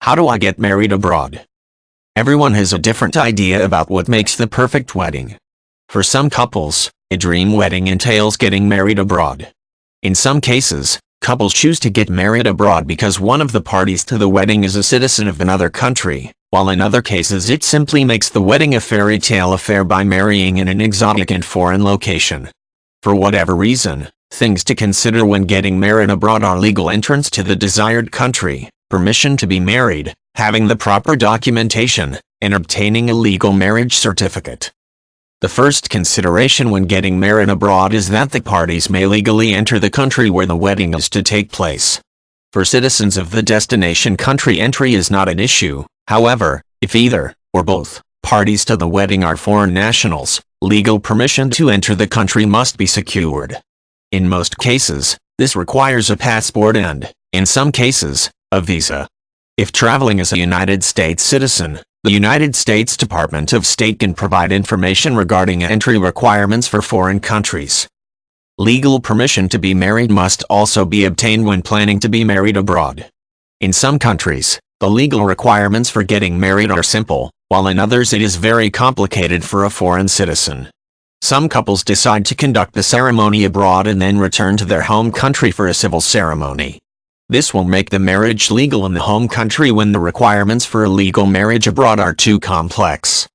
How do I get married abroad? Everyone has a different idea about what makes the perfect wedding. For some couples, a dream wedding entails getting married abroad. In some cases, couples choose to get married abroad because one of the parties to the wedding is a citizen of another country, while in other cases it simply makes the wedding a fairy tale affair by marrying in an exotic and foreign location. For whatever reason, things to consider when getting married abroad are legal entrance to the desired country, permission to be married, having the proper documentation, and obtaining a legal marriage certificate. The first consideration when getting married abroad is that the parties may legally enter the country where the wedding is to take place. For citizens of the destination country, entry is not an issue. However, if either, or both, parties to the wedding are foreign nationals, legal permission to enter the country must be secured. In most cases, this requires a passport and, in some cases, a visa. If traveling as a United States citizen, the United States Department of State can provide information regarding entry requirements for foreign countries. Legal permission to be married must also be obtained when planning to be married abroad. In some countries, the legal requirements for getting married are simple, while in others it is very complicated for a foreign citizen. Some couples decide to conduct the ceremony abroad and then return to their home country for a civil ceremony. This will make the marriage legal in the home country when the requirements for a legal marriage abroad are too complex.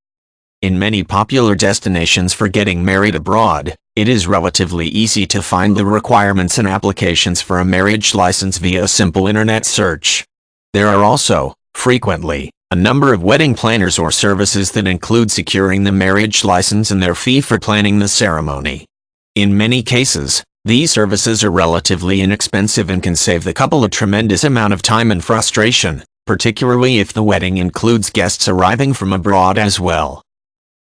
In many popular destinations for getting married abroad, it is relatively easy to find the requirements and applications for a marriage license via a simple internet search. There are also, frequently, a number of wedding planners or services that include securing the marriage license and their fee for planning the ceremony. In many cases, these services are relatively inexpensive and can save the couple a tremendous amount of time and frustration, particularly if the wedding includes guests arriving from abroad as well.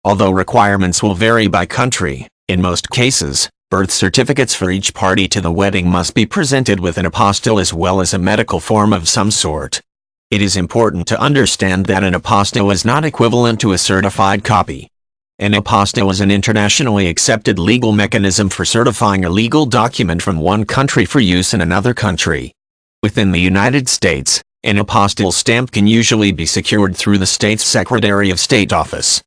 Although requirements will vary by country, in most cases, birth certificates for each party to the wedding must be presented with an apostille as well as a medical form of some sort. It is important to understand that an apostille is not equivalent to a certified copy. An apostille is an internationally accepted legal mechanism for certifying a legal document from one country for use in another country. Within the United States, an apostille stamp can usually be secured through the state's Secretary of State office.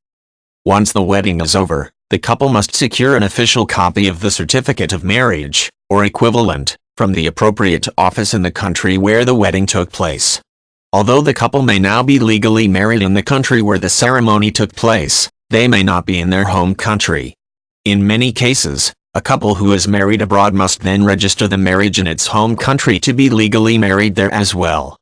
Once the wedding is over, the couple must secure an official copy of the certificate of marriage, or equivalent, from the appropriate office in the country where the wedding took place. Although the couple may now be legally married in the country where the ceremony took place, they may not be in their home country. In many cases, a couple who is married abroad must then register the marriage in its home country to be legally married there as well.